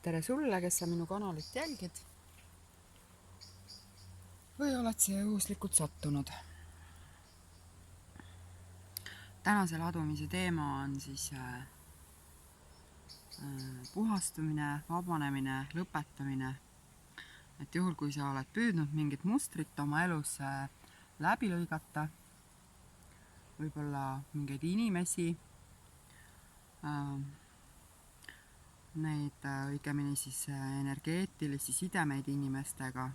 Tere sulle, kes sa minu kanalit jälgid või oled siia juhuslikult sattunud. Tänase ladumise teema on siis puhastumine, vabanemine, lõpetamine. Et juhul, kui sa oled püüdnud mingit mustrit oma elus läbi lõigata, võib-olla mingeid inimesi, neid õigemini siis energeetilisi sidemeid inimestega,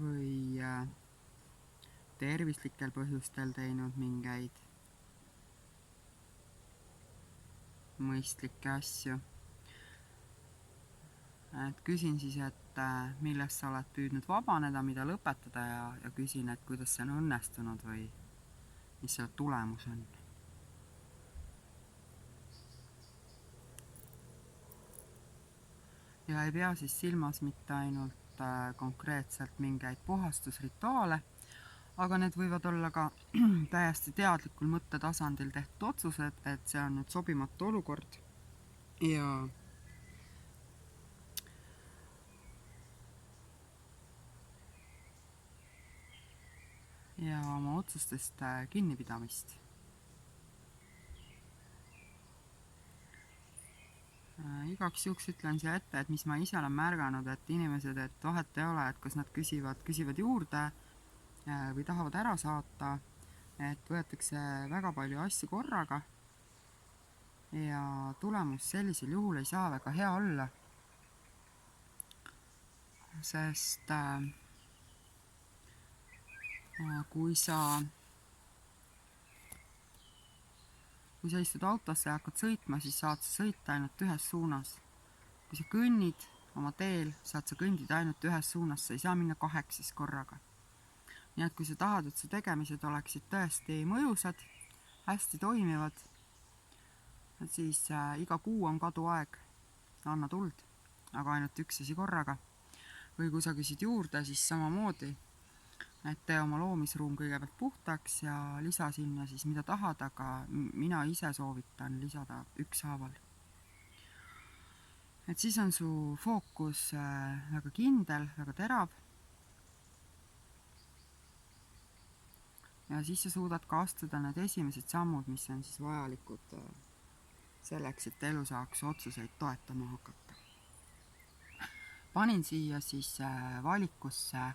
või tervislikel põhjustel teinud mingeid mõistlikke asju. Et küsin siis, et millest sa oled püüdnud vabaneda, mida lõpetada ja küsin, et kuidas see on õnnestunud või mis selle tulemus on. Ja ei pea siis silmas mitte ainult konkreetselt mingeid puhastusrituaale, aga need võivad olla ka täiesti teadlikul mõttetasandil tehtud otsused, et see on nüüd sobimatu olukord ja oma otsustest kinnipidamist. Igaks juhuks ütlen siia ette, et mis ma ise olen märganud, et inimesed, et vahet ei ole, et kas nad küsivad juurde või tahavad ära saata, et võetakse väga palju asju korraga ja tulemus sellisel juhul ei saa väga hea olla, sest kui sa istud autosse ja hakkad sõitma, siis saad sa sõita ainult ühes suunas. Kui sa kõnnid oma teel, saad sa kõndida ainult ühes suunas, sa ei saa minna 8 korraga. Nii et kui sa tahad, et su tegemised oleksid tõesti mõjusad, hästi toimivad, siis iga kuu on kaduaeg, anna tuld, aga ainult üks asi korraga. Või kui sa küsid juurde, siis samamoodi, et tee oma loomisruum kõigepealt puhtaks ja lisa sinna siis mida tahad, aga mina ise soovitan lisada ükshaaval. Et siis on su fookus väga kindel, väga terav. Ja siis sa suudad ka astuda need esimesed sammud, mis on siis vajalikud selleks, et elu saaks otsuseid toetama hakata. Panin siia siis valikusse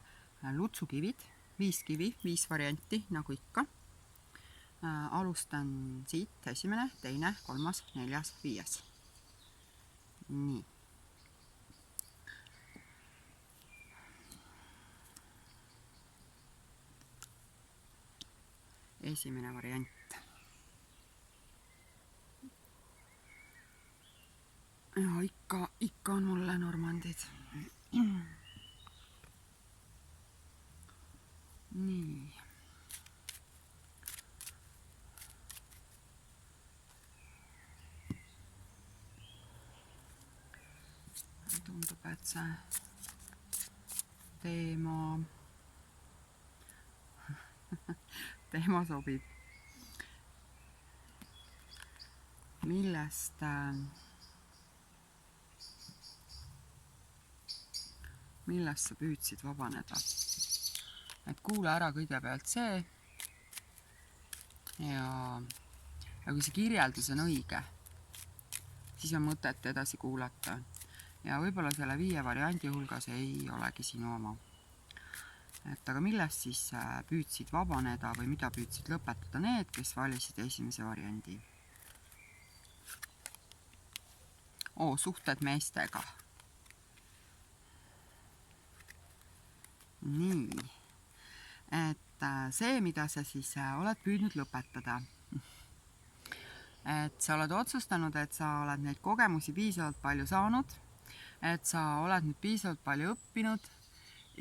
lutsukivid, 5 kivi, 5 varianti, nagu ikka. Alustan siit, 1., 2., 3., 4., 5. Nii. Esimene variant. Ja ikka on mul Lenormandid. Nii. Tundub, et see teema sobib. Millest sa püüdsid vabaneda? Et kuule ära kõigepealt see ja kui see kirjeldus on õige, siis on mõtet edasi kuulata. Ja võib-olla selle 5 variandi hulgas ei olegi sinu oma. Et aga millest siis püüdsid vabaneda või mida püüdsid lõpetada need, kes valisid esimese variandi? Suhted meestega. Nii. Et see, mida sa siis oled püüdnud lõpetada. Et sa oled otsustanud, et sa oled neid kogemusi piisavalt palju saanud, et sa oled nüüd piisavalt palju õppinud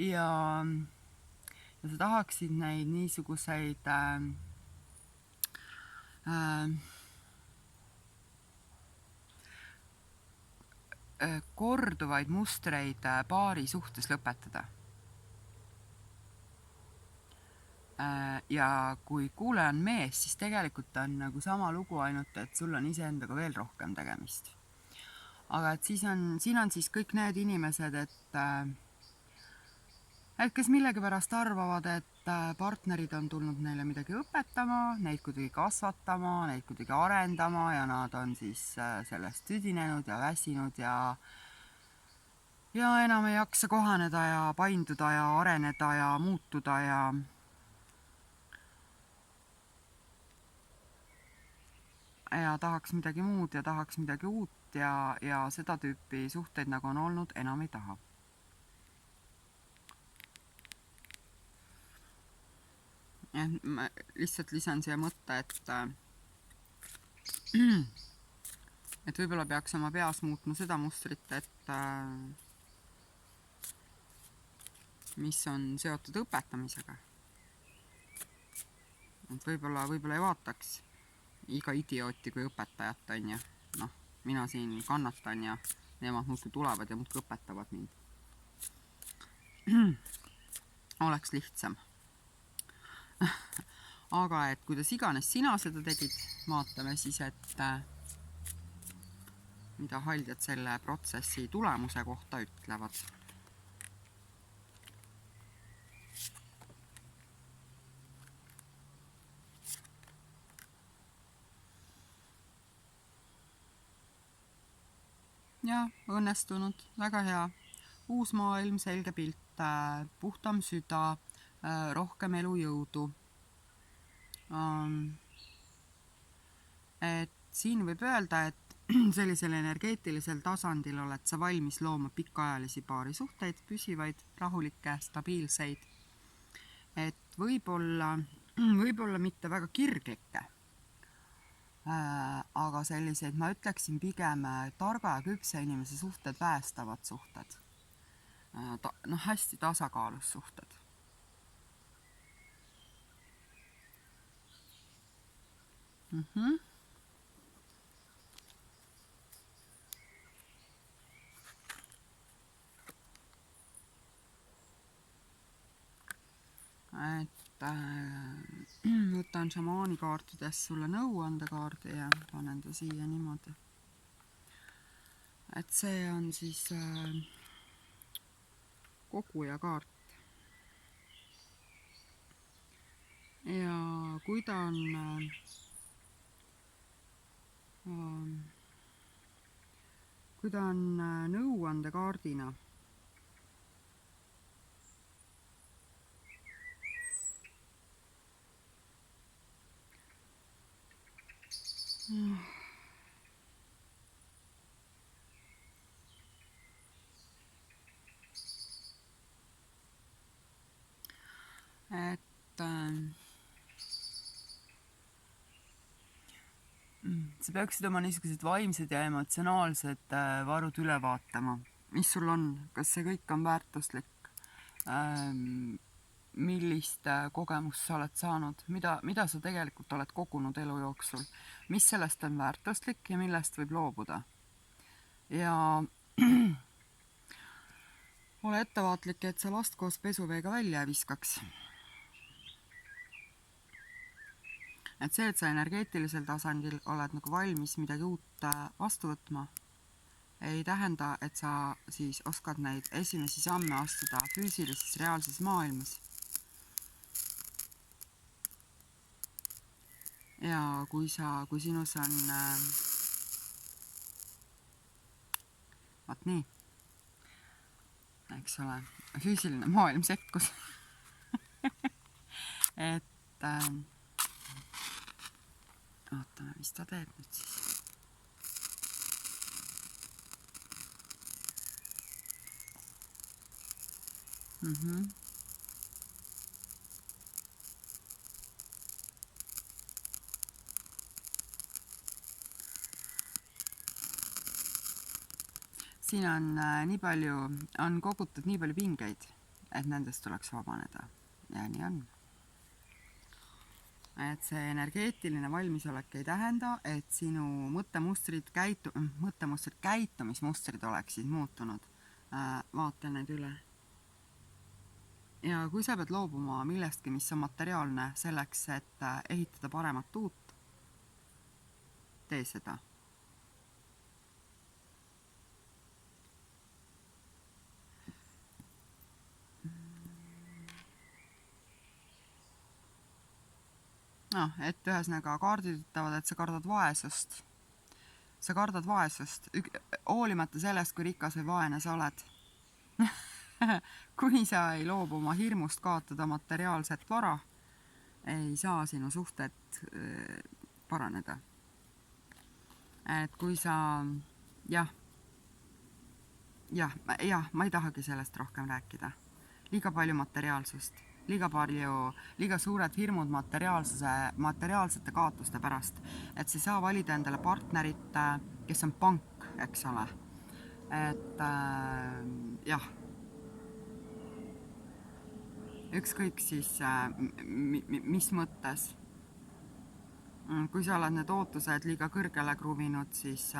ja sa tahaksid neid niisuguseid korduvaid mustreid paari suhtes lõpetada. ja kui kuulaja on mees, siis tegelikult on nagu sama lugu, ainult et sul on iseendaga veel rohkem tegemist. Aga et siin on siis kõik need inimesed, et kes millegipärast arvavad, et partnerid on tulnud neile midagi õpetama, neid kuidagi kasvatama, neid kuidagi arendama ja nad on siis sellest tüdinenud ja väsinud ja enam ei jaksa kohaneda ja painduda ja areneda ja muutuda ja tahaks midagi muud ja tahaks midagi uut ja seda tüüpi suhteid, nagu on olnud, enam ei taha. Ma lihtsalt lisan siia mõtte, et võib-olla peaks oma peas muutma seda mustrit, et mis on seotud õpetamisega. Et võib-olla ei vaataks iga idiooti kui õpetajat, on ju. Noh, mina siin kannatan ja nemad muudkui tulevad ja muudkui õpetavad mind. Oleks lihtsam. Aga et kuidas iganes sina seda tegid, vaatame siis, et mida haldjad selle protsessi tulemuse kohta ütlevad. Ja õnnestunud, väga hea. Uus maailm, selge pilt, puhtam süda, rohkem elujõudu. Et siin võib öelda, et sellisel energeetilisel tasandil oled sa valmis looma pikaajalisi paarisuhteid, püsivaid, rahulikke, stabiilseid. Et võib-olla mitte väga kirglikke, aga selliseid, ma ütleksin pigem targa ja küpse inimese suhted, päästavad suhted. Hästi tasakaalus suhted. Et võtan šamaani kaartidest sulle nõuandekaardi ja panen ta siia niimoodi. Et see on siis koguja kaart. Ja kui ta on nõuandekaardina, et sa peaksid oma niisugused vaimsed ja emotsionaalsed varud üle vaatama. Mis sul on? Kas see kõik on väärtuslik? Millist kogemust sa oled saanud? Mida sa tegelikult oled kogunud elu jooksul? Mis sellest on väärtuslik ja millest võib loobuda? Ja ole ettevaatlik, et sa last koos pesuveega välja ei viskaks. Et see, et sa energeetilisel tasandil oled nagu valmis midagi uut vastu võtma, ei tähenda, et sa siis oskad neid esimesi samme astuda füüsilises, reaalses maailmas. Ja kui sinus on vaat nii, eks ole, füüsiline maailm sekkus. Et vaatame, mis ta teeb nüüd siis. Siin on kogutud nii palju pingeid, et nendest tuleks vabaneda. Ja nii on. Et see energeetiline valmisolek ei tähenda, et sinu mõttemustrid, käitumismustrid oleksid muutunud. Vaatan need üle. ja kui sa pead loobuma millestki, mis on materiaalne selleks, et ehitada paremat uut, tee seda. Et ühesõnaga kaardid ütlevad, et sa kardad vaesust. Sa kardad vaesust, hoolimata sellest, kui rikas või vaene sa oled. Kuni sa ei loobu oma hirmust kaotada materiaalset vara, ei saa sinu suhted paraneda. Et kui sa, ma ei tahagi sellest rohkem rääkida. Liiga palju materiaalsust, liiga suured hirmud materiaalsete kaotuste pärast. Et sa ei saa valida endale partnerit, kes on pank, eks ole. Et ükskõik siis mis mõttes. Kui sa oled need ootused liiga kõrgele kruvinud, siis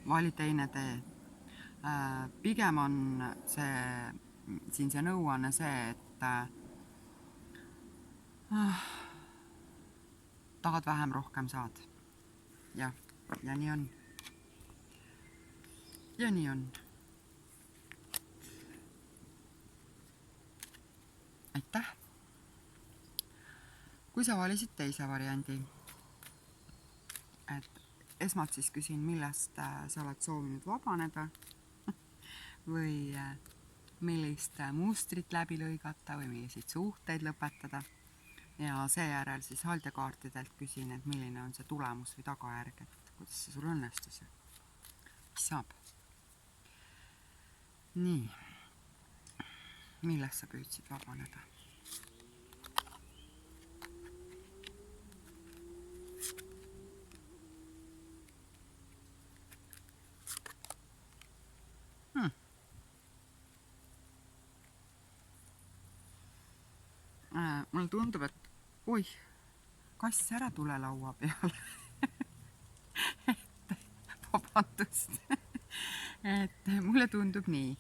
vali teine tee. Pigem on siin see nõuanne see, et tahad vähem, rohkem saad. Ja nii on. Ja nii on. Aitäh! Kui sa valisid teise variandi, et esmalt siis küsin, millest sa oled soovinud vabaneda või millist mustrit läbi lõigata või milliseid suhteid lõpetada. Ja seejärel siis haldjakaartidelt küsin, et milline on see tulemus või tagajärg, et kuidas see sul õnnestus ja mis saab. Nii, millest sa püüdsid vabaneda? Mulle tundub, et oih, kass ära tule laua peale. Vabandust. Et mulle tundub nii,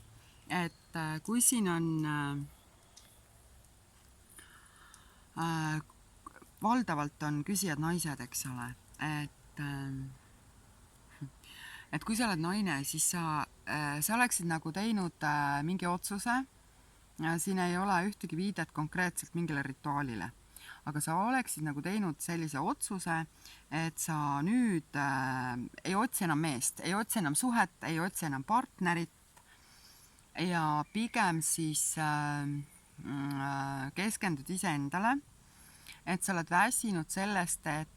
et kui siin on valdavalt on küsijad naised, eks ole, et kui sa oled naine, siis sa oleksid nagu teinud mingi otsuse. Siin ei ole ühtegi viidet konkreetselt mingile rituaalile, aga sa oleksid nagu teinud sellise otsuse, et sa nüüd ei otsi enam meest, ei otsi enam suhet, ei otsi enam partnerit ja pigem siis keskendud iseendale, et sa oled väsinud sellest, et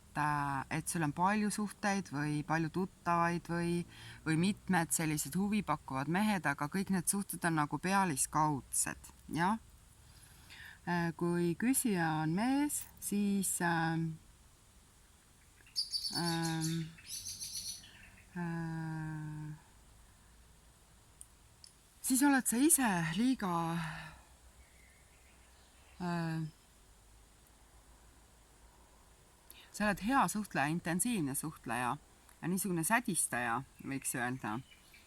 sul on palju suhteid või palju tuttavaid või mitmed sellised huvipakkuvad mehed, aga kõik need suhted on nagu pealiskaudsed, jah? Kui küsija on mees, siis oled sa ise liiga sa oled hea suhtleja, intensiivne suhtleja ja niisugune sädistaja, võiks öelda.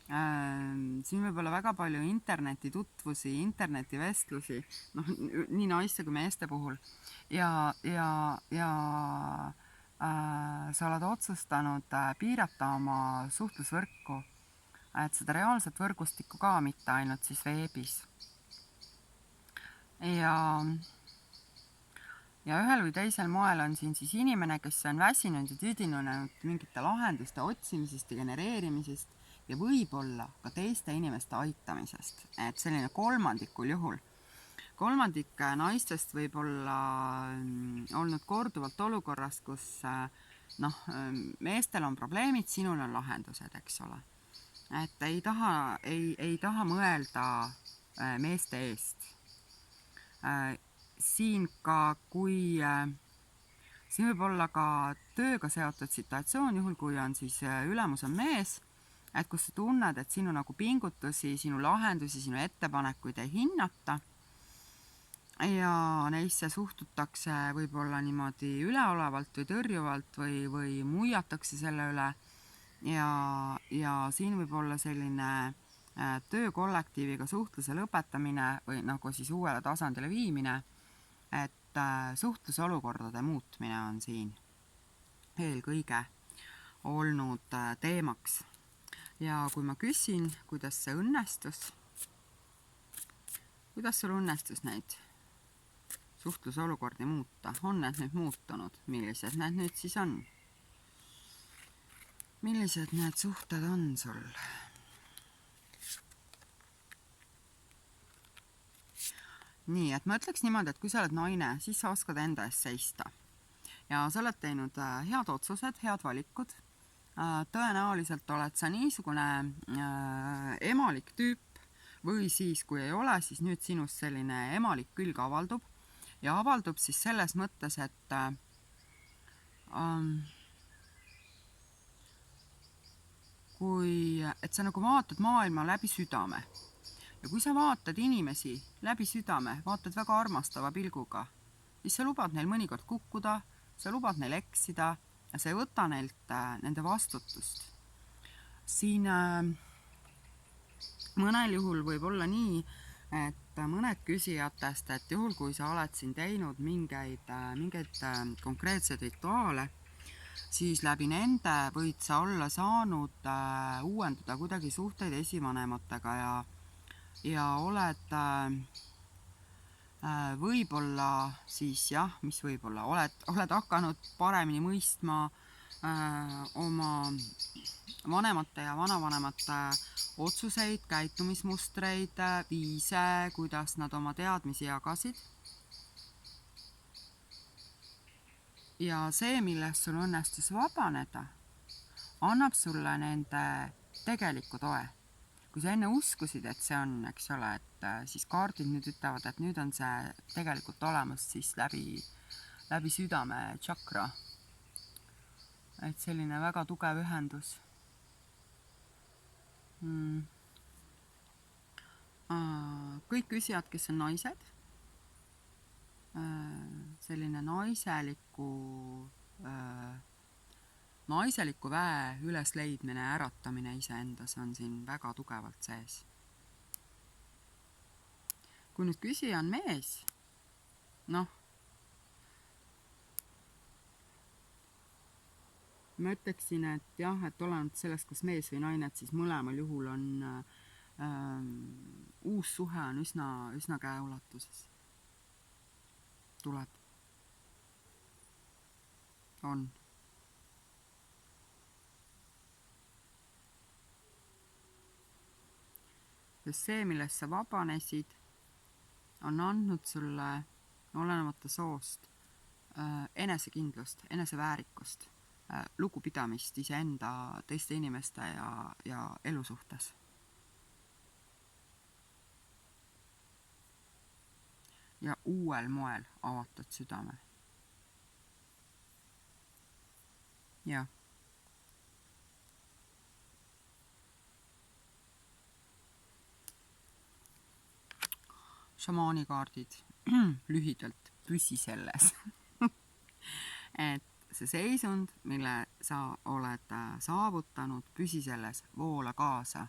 Siin võib olla väga palju internetitutvusi, internetivestlusi, nii naiste kui meeste puhul. Ja sa oled otsustanud piirata oma suhtlusvõrku, et seda reaalset võrgustikku ka, mitte ainult siis veebis. Ja ühel või teisel moel on siin siis inimene, kes on väsinud ja tüdinunud mingite lahenduste otsimisest ja genereerimisest ja võib-olla ka teiste inimeste aitamisest. Et selline kolmandikul juhul. Kolmandik naistest võib olla olnud korduvalt olukorras, kus meestel on probleemid, sinul on lahendused, eks ole. Et ei taha mõelda meeste eest. Siin võib olla ka tööga seotud situatsioon, juhul kui on siis ülemus on mees, et kus sa tunned, et sinu nagu pingutusi, sinu lahendusi, sinu ettepanekuid ei hinnata ja neisse suhtutakse võib-olla niimoodi üleolevalt või tõrjuvalt või muiatakse selle üle ja siin võib olla selline töökollektiiviga suhtluse lõpetamine või nagu siis uuele tasandile viimine, et suhtlusolukordade muutmine on siin eelkõige olnud teemaks. Ja kui ma küsin, kuidas see õnnestus, kuidas sul õnnestus neid suhtlusolukordi muuta, on need nüüd muutunud, millised need nüüd siis on? Millised need suhted on sul? Nii, et ma ütleks niimoodi, et kui sa oled naine, siis sa oskad enda eest seista. Ja sa oled teinud head otsused, head valikud. Tõenäoliselt oled sa niisugune emalik tüüp või siis, kui ei ole, siis nüüd sinust selline emalik külg avaldub. Ja avaldub siis selles mõttes, et sa nagu vaatad maailma läbi südame. Ja kui sa vaatad inimesi läbi südame, vaatad väga armastava pilguga, siis sa lubad neil mõnikord kukkuda, sa lubad neil eksida ja sa ei võta neilt nende vastutust. Siin mõnel juhul võib olla nii, et mõned küsijatest, et juhul kui sa oled siin teinud mingeid konkreetseid rituaale, siis läbi nende võid sa olla saanud uuendada kuidagi suhteid esivanematega ja oled võib-olla siis jah, mis võib-olla, oled hakanud paremini mõistma oma vanemate ja vanavanemate otsuseid, käitumismustreid, viise, kuidas nad oma teadmisi jagasid. Ja see, millest sul õnnestus vabaneda, annab sulle nende tegeliku toe. Kui sa enne uskusid, et see on, eks ole, et siis kaardid nüüd ütlevad, et nüüd on see tegelikult olemas siis läbi südame tšakra. Et selline väga tugev ühendus. Kõik küsijad, kes on naised, selline naiseliku väe ülesleidmine ja äratamine iseendas on siin väga tugevalt sees. Kui nüüd küsija on mees, ma ütleksin, et jah, et olenevalt sellest, kas mees või naine, et siis mõlemal juhul on uus suhe on üsna käeulatuses. Tuleb. On. Sest see, millest sa vabanesid, on andnud sulle olenemata soost enesekindlust, eneseväärikust, lugupidamist iseenda, teiste inimeste ja elu suhtes. Ja uuel moel avatud südame. Jah. Šamaanikaardid lühidalt püsi selles. Et see seisund, mille sa oled saavutanud, püsi selles, voola kaasa.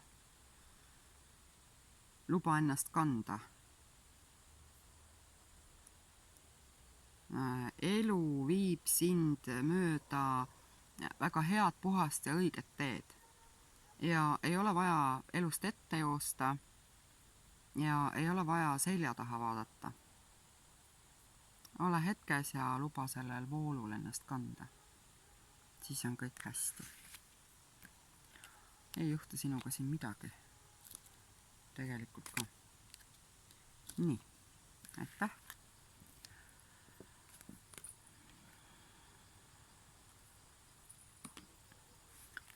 Luba ennast kanda. Elu viib sind mööda väga head, puhast ja õiget teed. Ja ei ole vaja elust ette joosta ja ei ole vaja selja taha vaadata. Ole hetkes ja luba sellel voolul ennast kanda. Siis on kõik hästi. Ei juhtu sinuga siin midagi. Tegelikult ka. Nii, aitäh.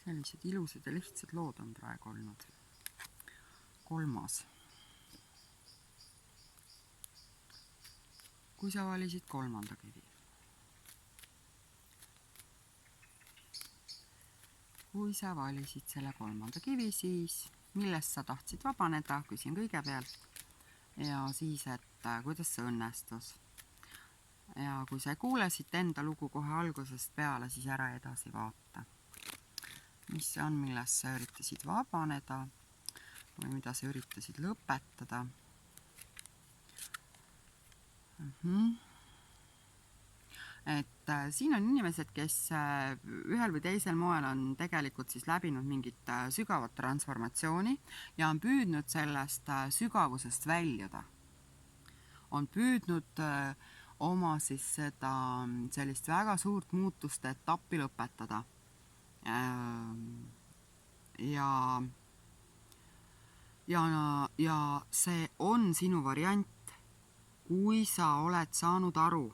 Sellised ilusad ja lihtsad lood on praegu olnud. 3. Kui sa valisid 3. kivi. Kui sa valisid selle 3. kivi, siis millest sa tahtsid vabaneda, küsin kõigepealt. Ja siis, et kuidas see õnnestus. Ja kui sa kuulesid enda lugu kohe algusest peale, siis ära edasi vaata. Mis on, millest sa üritasid vabaneda. või mida sa üritasid lõpetada. Et siin on inimesed, kes ühel või teisel moel on tegelikult siis läbinud mingit sügavat transformatsiooni ja on püüdnud sellest sügavusest väljuda. On püüdnud oma siis seda sellist väga suurt muutuste etappi lõpetada. Ja see on sinu variant, kui sa oled saanud aru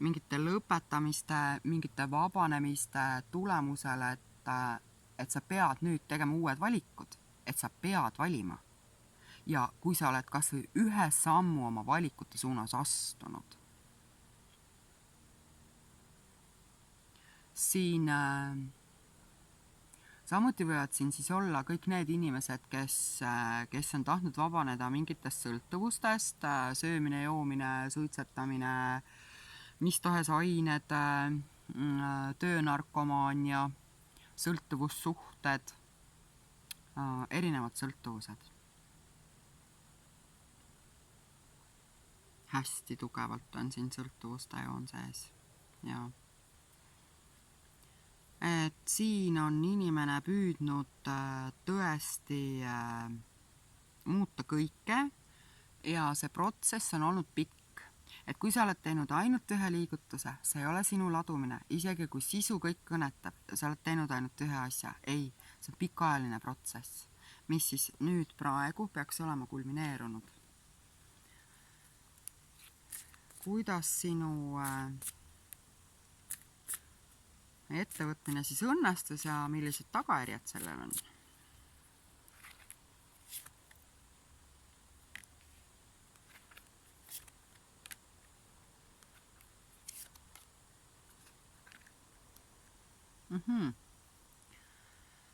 mingite lõpetamiste, mingite vabanemiste tulemusel, et sa pead nüüd tegema uued valikud, et sa pead valima. Ja kui sa oled kas või ühe sammu oma valikute suunas astunud, siin samuti võivad siin siis olla kõik need inimesed, kes on tahtnud vabaneda mingitest sõltuvustest, söömine, joomine, suitsetamine, mis tahes ained, töönarkomaania, sõltuvussuhted, erinevad sõltuvused. Hästi tugevalt on siin sõltuvuste joon sees. Ja. Et siin on inimene püüdnud tõesti muuta kõike ja see protsess on olnud pikk. Et kui sa oled teinud ainult ühe liigutuse, see ei ole sinu ladumine, isegi kui sisu kõik kõnetab, sa oled teinud ainult ühe asja. Ei, see on pikaajaline protsess, mis siis nüüd praegu peaks olema kulmineerunud. Kuidas sinu ettevõtmine siis õnnestus ja millised tagajärjed sellel on?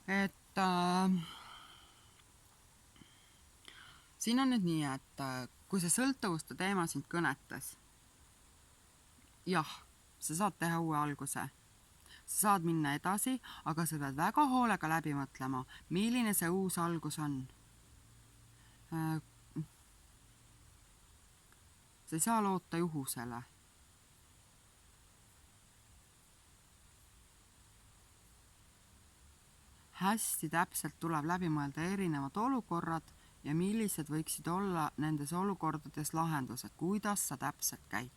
Et siin on nüüd nii, et kui see sõltuvuste teema sind kõnetas, jah, sa saad teha uue alguse. Sa saad minna edasi, aga sa pead väga hoolega läbi mõtlema, milline see uus algus on. Sa ei saa loota juhusele. Hästi täpselt tuleb läbi mõelda erinevad olukorrad ja millised võiksid olla nendes olukordades lahendused, kuidas sa täpselt käitud.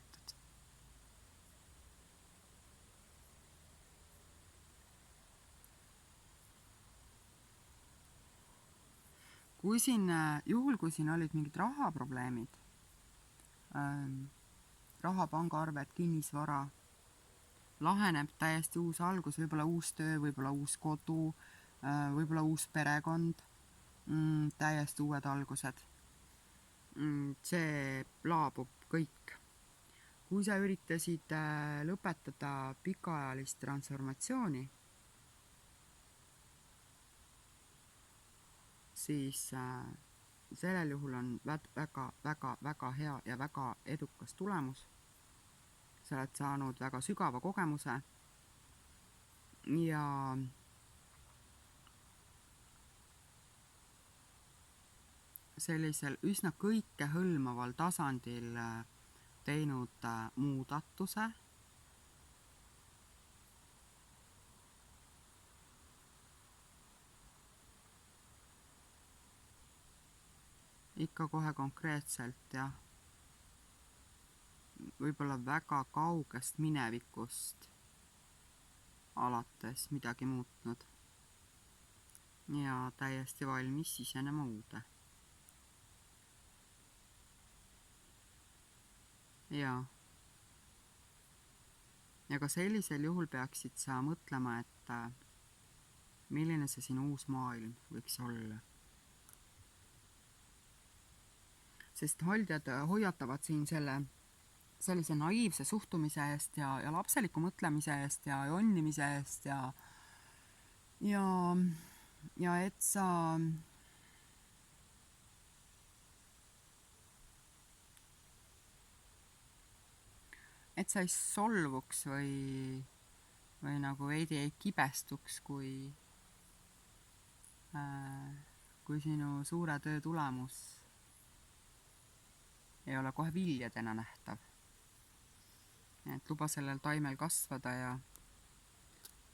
Juhul, kui siin olid mingid rahaprobleemid, raha, pangaarved, kinnisvara, laheneb täiesti uus algus, võib-olla uus töö, võib-olla uus kodu, võib-olla uus perekond, täiesti uued algused. See laabub kõik. Kui sa üritasid lõpetada pikaajalist transformatsiooni, siis sellel juhul on väga hea ja väga edukas tulemus. Sa oled saanud väga sügava kogemuse ja sellisel üsna kõikehõlmaval tasandil teinud muudatuse. Ikka kohe konkreetselt, jah. Võib-olla väga kaugest minevikust alates midagi muutnud. Ja täiesti valmis sisenema uude. Ja ka sellisel juhul peaksid sa mõtlema, et milline see sinu uus maailm võiks olla. Sest holdjad hoiatavad siin sellise naiivse suhtumise eest ja lapseliku mõtlemise eest ja jonnimise eest ja et sa ei solvuks või nagu veidi ei kibestuks, kui sinu suure töö tulemus ei ole kohe viljadena nähtav. Et luba sellel taimel kasvada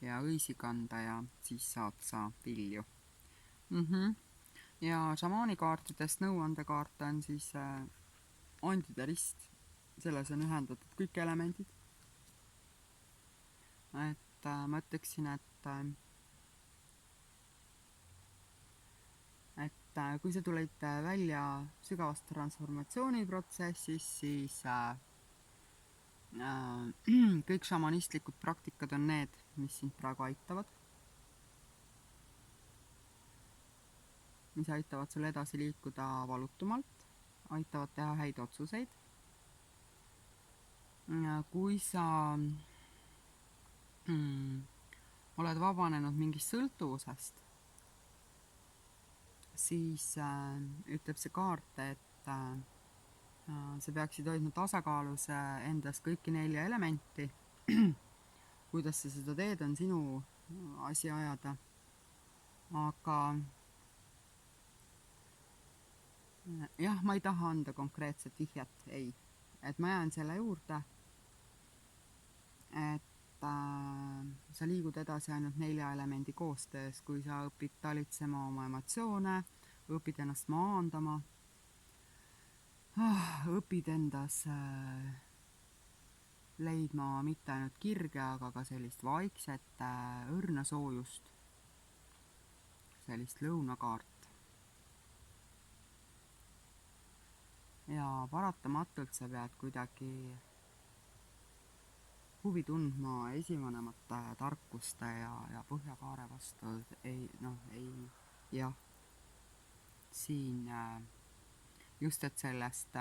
ja õisi kanda ja siis saad sa vilju. Ja šamaanikaartidest nõuandekaarte on siis andide rist. Selles on ühendatud kõik elemendid. Et ma ütleksin, et kui sa tulid välja sügavast transformatsiooniprotsessist, siis kõik šamanistlikud praktikad on need, mis sind praegu aitavad. Mis aitavad sul edasi liikuda valutumalt, aitavad teha häid otsuseid. Kui sa oled vabanenud mingist sõltuvusest, siis ütleb see kaart, et sa peaksid hoidma tasakaalus endas kõiki 4 elementi. Kuidas sa seda teed, on sinu asi ajada. Aga jah, ma ei taha anda konkreetset vihjet, ei. Et ma jään selle juurde, et sa liigud edasi ainult 4 elemendi koostöös, kui sa õpid talitsema oma emotsioone, õpid ennast maandama, õpid endas leidma mitte ainult kirge, aga ka sellist vaikset õrna soojust, sellist lõunakaart. Ja paratamatult sa pead kuidagi huvi tundma esivanemate tarkuste ja põhjakaare vastu. Siin just, et sellest,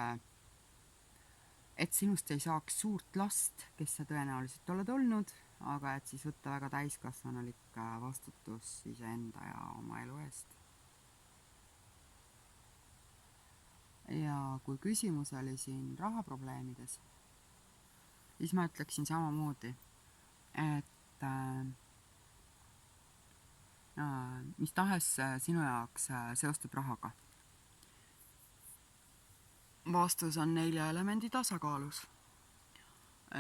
et sinust ei saaks suurt last, kes sa tõenäoliselt oled olnud, aga et siis võtta väga täiskasvanulik vastutus iseenda ja oma elu eest. Ja kui küsimus oli siin rahaprobleemides, siis ma ütleksin samamoodi, et mis tahes sinu jaoks seostub rahaga. Vastus on 4 elemendi tasakaalus.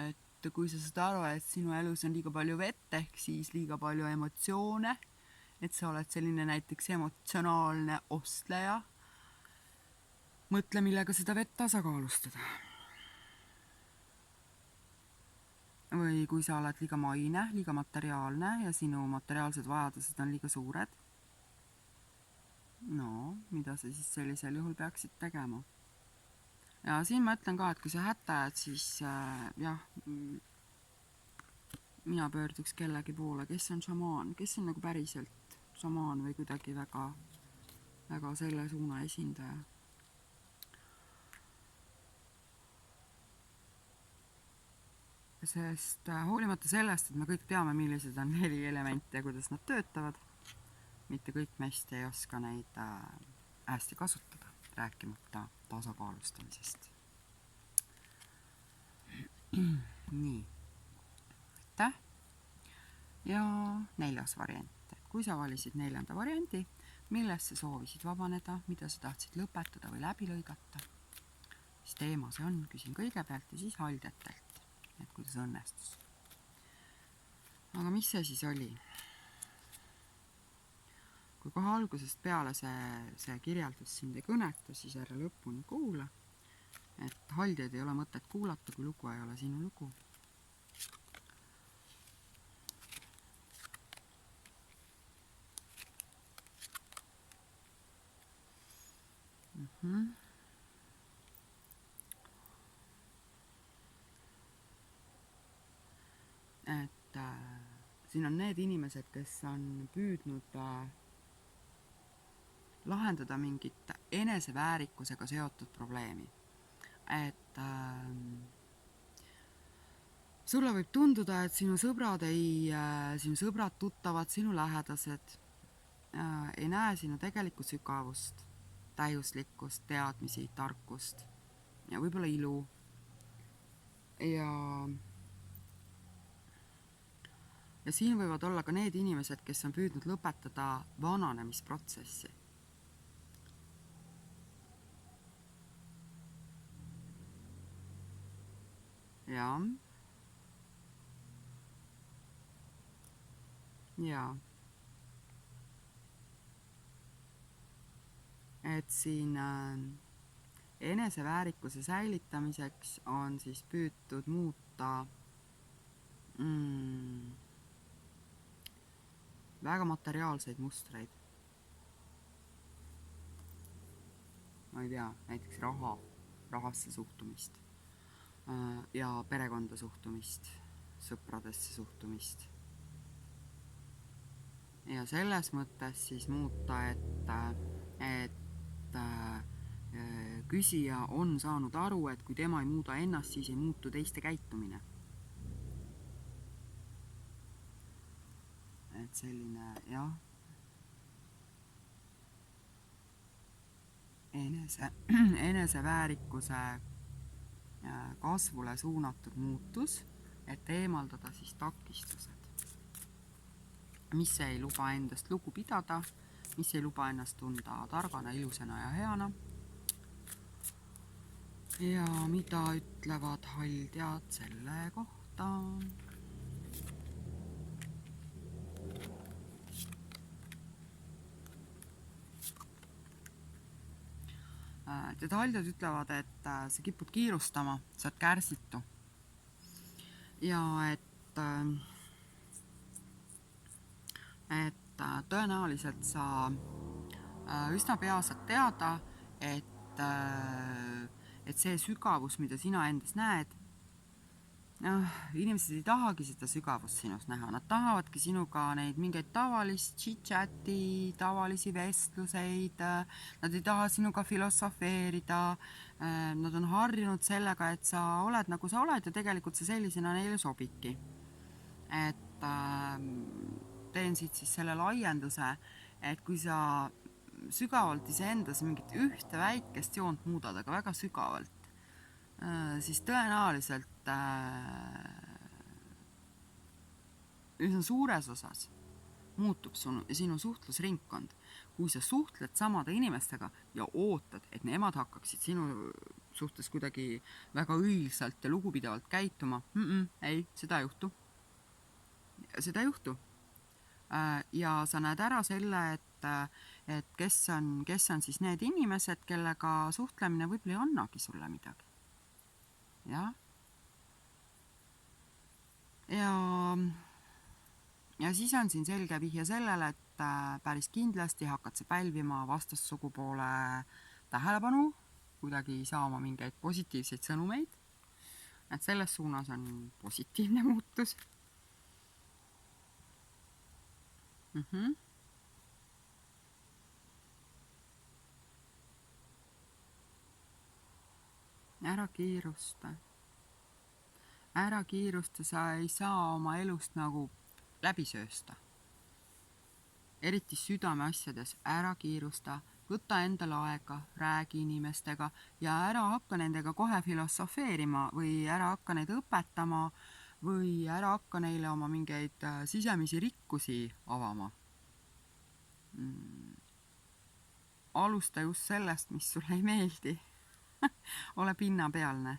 Et kui sa saad aru, et sinu elus on liiga palju vett, ehk siis liiga palju emotsioone, et sa oled selline näiteks emotsionaalne ostleja, mõtle, millega seda vett tasakaalustada. Või kui sa oled liiga maine, liiga materiaalne ja sinu materiaalsed vajadused on liiga suured, no, mida sa siis sellisel juhul peaksid tegema? Ja siin ma ütlen ka, et kui sa hätta jääd, siis mina pöörduks kellegi poole, kes on šamaan, kes on nagu päriselt šamaan või kuidagi väga, väga selle suuna esindaja. Sest hoolimata sellest, et me kõik teame, millised on 4 elementi ja kuidas nad töötavad, mitte kõik meist ei oska neid hästi kasutada, rääkimata tasakaalustamisest. Nii. Aitäh. Ja 4. variant. Kui sa valisid 4. variandi, millest sa soovisid vabaneda, mida sa tahtsid lõpetada või läbi lõigata, siis teema see on, küsin kõigepealt ja siis haldjatelt. Et kuidas õnnestus. Aga mis see siis oli? Kui kohe algusest peale see kirjeldus sind ei kõneta, siis ära lõpuni kuula. Et haldjaid ei ole mõtet kuulata, kui lugu ei ole sinu lugu. Et siin on need inimesed, kes on püüdnud lahendada mingit eneseväärikusega seotud probleemi. Et sulle võib tunduda, et sinu sõbrad, tuttavad, sinu lähedased ei näe sinu tegelikku sügavust, täiuslikkust, teadmisi, tarkust ja võib-olla ilu. Ja Ja siin võivad olla ka need inimesed, kes on püüdnud lõpetada vananemisprotsessi. Ja. Et siin eneseväärikuse säilitamiseks on siis püütud muuta väga materiaalseid mustreid. Ma ei tea, näiteks rahasse suhtumist ja perekonda suhtumist, sõpradesse suhtumist. Ja selles mõttes siis muuta, et küsija on saanud aru, et kui tema ei muuda ennast, siis ei muutu teiste käitumine. Et selline, jah, eneseväärikuse kasvule suunatud muutus, et eemaldada siis takistused, mis ei luba endast lugu pidada, mis ei luba ennast tunda targana, ilusana ja heana. Ja mida ütlevad haldjad selle kohta? Haldjad ütlevad, et sa kipud kiirustama, sa oled kärsitu. Ja et tõenäoliselt sa üsna pea saad teada, et see sügavus, mida sina endas näed, inimesed ei tahagi seda sügavust sinus näha. Nad tahavadki sinuga neid mingeid tavalist chit-chati, tavalisi vestluseid, nad ei taha sinuga filosofeerida, nad on harjunud sellega, et sa oled nagu sa oled ja tegelikult sa sellisena neile sobidki. Et teen siit siis selle laienduse, et kui sa sügavalt iseendas mingit ühte väikest joont muudad, aga väga sügavalt, siis tõenäoliselt üsna suures osas muutub sinu suhtlusringkond. Kui sa suhtled samade inimestega ja ootad, et nemad hakkaksid sinu suhtes kuidagi väga õilsalt ja lugupidavalt käituma, ei, seda ei juhtu. Seda ei juhtu. Ja sa näed ära selle, et kes on siis need inimesed, kellega suhtlemine võib-olla ei annagi sulle midagi. Ja siis on siin selge vihje sellele, et päris kindlasti hakkad sa pälvima vastassugupoole tähelepanu, kuidagi saama mingeid positiivseid sõnumeid. Et selles suunas on positiivne muutus. Ära kiirusta, sa ei saa oma elust nagu läbi söösta. Eriti südame asjades, ära kiirusta, võta endale aega, räägi inimestega ja ära hakka nendega kohe filosofeerima või ära hakka neid õpetama või ära hakka neile oma mingeid sisemisi rikkusi avama. Alusta just sellest, mis sulle ei meeldi. Ole pinnapealne.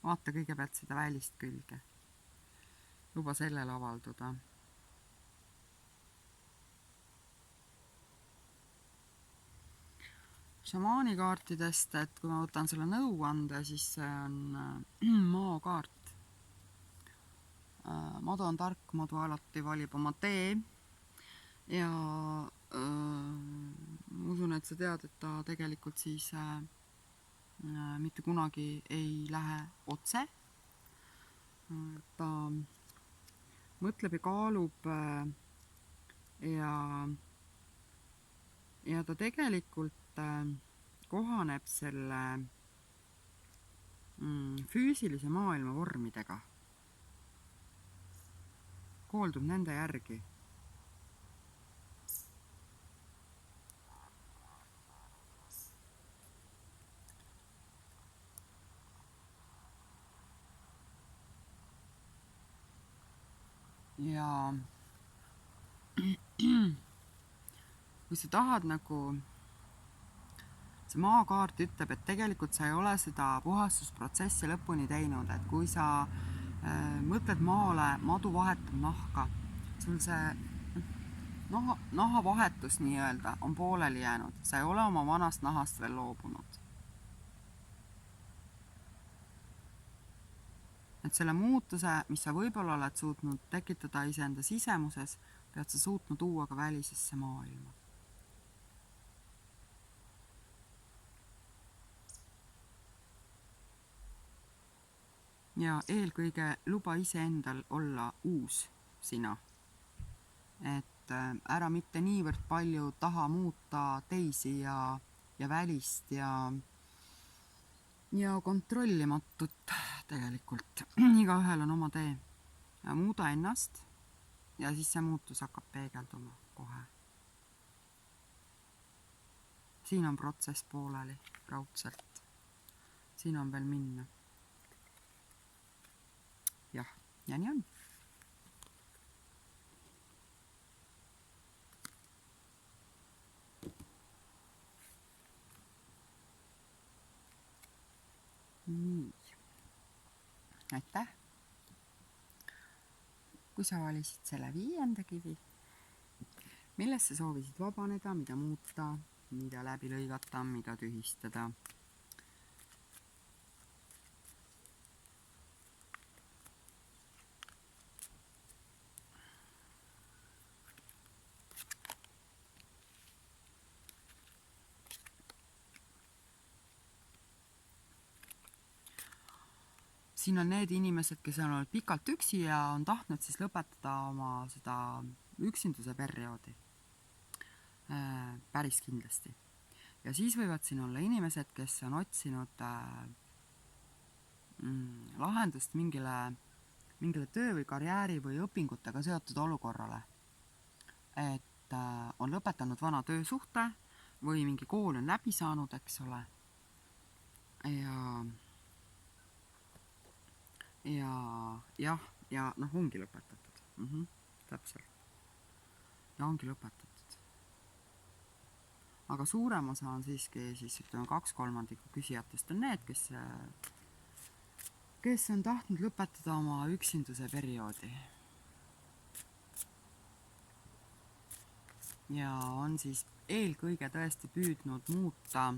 Vaata kõigepealt seda välist külge. Luba sellel avalduda. Šamaanikaartidest, et kui ma võtan selle nõuande, siis see on maakaart. Madu on tark, madu alati valib oma tee. Ja usun, et sa tead, et ta tegelikult siis mitte kunagi ei lähe otse. Ta mõtleb ja kaalub ja ta tegelikult kohaneb selle füüsilise maailma vormidega. Kooldub nende järgi. ja kui sa tahad nagu, see maakaart ütleb, et tegelikult sa ei ole seda puhastusprotsessi lõpuni teinud, et kui sa mõtled maale, madu vahetab nahka, sul see nahavahetus nii-öelda on pooleli jäänud, sa ei ole oma vanast nahast veel loobunud. Et selle muutuse, mis sa võib-olla oled suutnud tekitada iseenda sisemuses, pead sa suutnud tuua ka välisesse maailma. Ja eelkõige luba iseendal olla uus sina. Et ära mitte niivõrd palju taha muuta teisi ja välist ja kontrollimatut tegelikult. Igaühel on oma tee. Muuda ennast ja siis see muutus hakkab peegelduma kohe. Siin on protsess pooleli raudselt. Siin on veel minna. Jah, ja nii on. Nii. Aitäh! Kui sa valisid selle 5. kivi, millest sa soovisid vabaneda, mida muuta, mida läbi lõigata, mida tühistada. Siin on need inimesed, kes on olnud pikalt üksi ja on tahtnud siis lõpetada oma seda üksinduse perioodi. Päris kindlasti. Ja siis võivad siin olla inimesed, kes on otsinud lahendust mingile töö või karjääri või õpingutega seotud olukorrale. Et on lõpetanud vana töösuhte või mingi kool on läbi saanud, eks ole. Ja ongi lõpetatud. Täpselt. Ja ongi lõpetatud. Aga suurem osa on siiski, siis ütleme 2/3 küsijatest on need, kes on tahtnud lõpetada oma üksinduse perioodi. Ja on siis eelkõige tõesti püüdnud muuta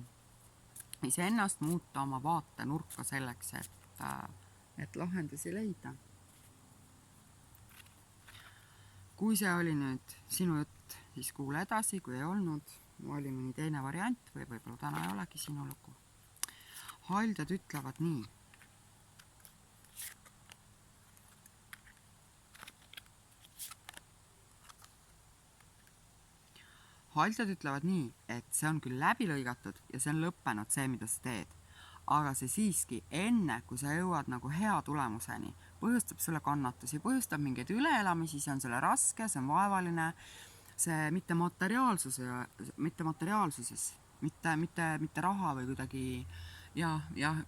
iseennast, muuta oma vaatenurka selleks, et lahendusi leida. Kui see oli nüüd sinu jutt, siis kuule edasi, kui ei olnud, oli mõni teine variant või võib-olla täna ei olegi sinu lugu. Haldjad ütlevad nii. Haldjad ütlevad nii, et see on küll läbi lõigatud ja see on lõppenud see, mida sa teed. Aga see siiski enne, kui sa jõuad nagu hea tulemuseni, põhjustab sulle kannatusi, põhjustab mingeid üleelamisi, see on sulle raske, see on vaevaline, see mitte materiaalsuses, mitte raha või kuidagi,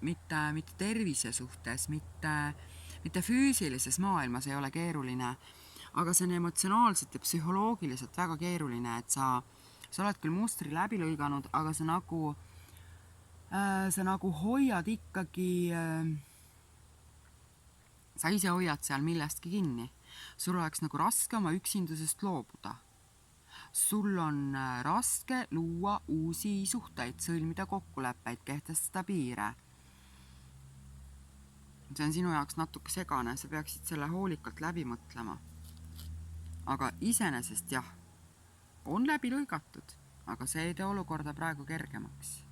mitte tervise suhtes, mitte füüsilises maailmas ei ole keeruline, aga see on emotsionaalselt ja psühholoogiliselt väga keeruline, et sa oled küll mustri läbi lõiganud, aga sa nagu hoiad ikkagi, sa ise hoiad seal millestki kinni. Sul oleks nagu raske oma üksindusest loobuda. Sul on raske luua uusi suhteid, sõlmida kokkuleppeid, kehtestada piire. See on sinu jaoks natuke segane, sa peaksid selle hoolikalt läbi mõtlema. Aga iseenesest jah, on läbi lõigatud, aga see ei tee olukorda praegu kergemaks.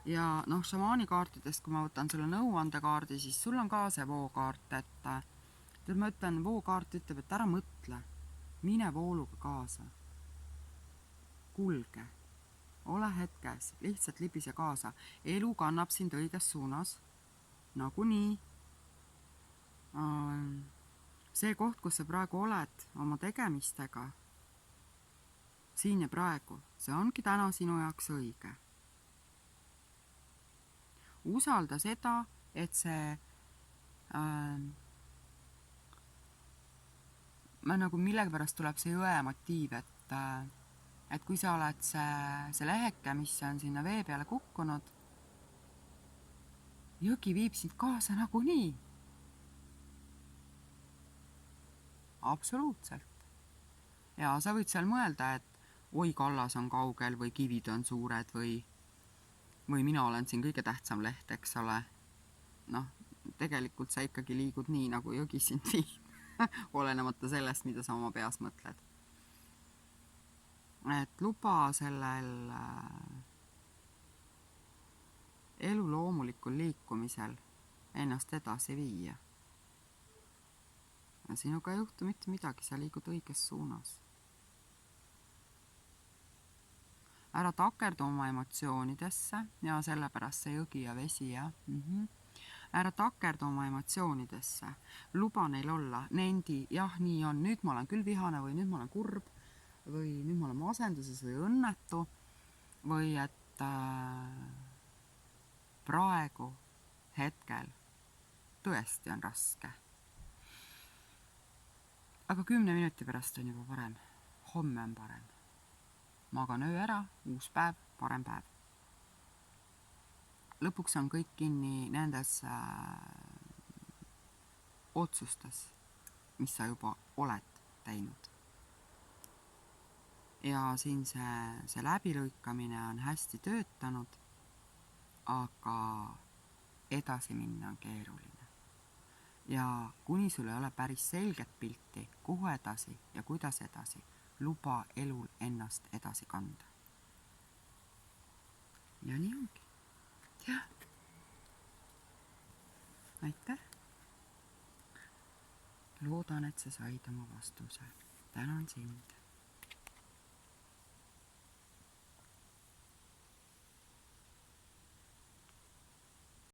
Ja šamaani kaartidest, kui ma võtan selle nõuandekaardi, siis sul on ka see vookaart, et ma ütlen, vookaart ütleb, et ära mõtle, mine vooluga kaasa. Kulge, ole hetkes, lihtsalt libise kaasa. Elu kannab sind õiges suunas, nagunii. See koht, kus sa praegu oled oma tegemistega, siin ja praegu, see ongi täna sinu jaoks õige. Usalda seda, et see ma nagu millegipärast tuleb see jõe motiiv, et kui sa oled see leheke, mis on sinna vee peale kukkunud, jõgi viib sind kaasa nagunii. Absoluutselt. Ja sa võid seal mõelda, et oi, kallas on kaugel või kivid on suured või mina olen siin kõige tähtsam leht, eks ole. Noh, tegelikult sa ikkagi liigud nii, nagu jõgi sind viib, olenemata sellest, mida sa oma peas mõtled. Et luba sellel elu loomulikul liikumisel ennast edasi viia. Ja sinuga ei juhtu mitte midagi, sa liigud õiges suunas. Ära takerdu oma emotsioonidesse ja sellepärast see jõgi ja vesi ja ära takerdu oma emotsioonidesse, luba neil olla, nendi, jah, nii on, nüüd ma olen küll vihane või nüüd ma olen kurb või nüüd ma olen masenduses või õnnetu või et praegu, hetkel tõesti on raske. Aga 10 minuti pärast on juba parem, homme on parem. Magan öö ära, uus päev, parem päev. Lõpuks on kõik kinni nendes otsustes, mis sa juba oled teinud. Ja siin see läbilõikamine on hästi töötanud, aga edasi minna on keeruline. Ja kuni sul ei ole päris selget pilti, kuhu edasi ja kuidas edasi, luba elul ennast edasi kanda. Ja nii ongi. Jah. Aitäh. Loodan, et sa said oma vastuse. Tänan sind.